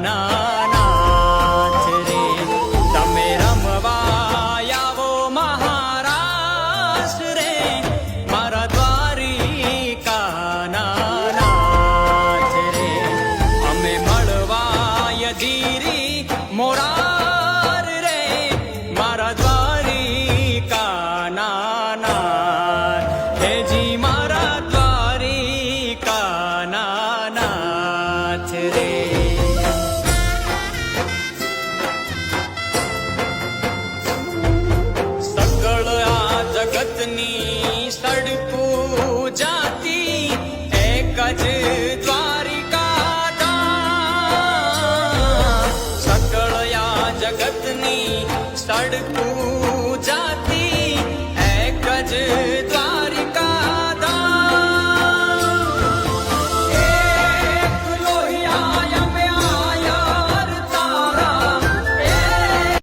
નાથ રે. તમે રમવા આવો મહારાષ્ટ્ર રે, મારા દ્વારિકાના નાથ રે. અમે મળવા યધીરી મોરાર રે, મારા દ્વારિકાના નાથ. હેજી મારા દ્વારિકાના નાથ રે. સકળ આ જગતની સડકું જાતી એક જ દ્વારિકા ધામ. સકળ આ જગતની સડકું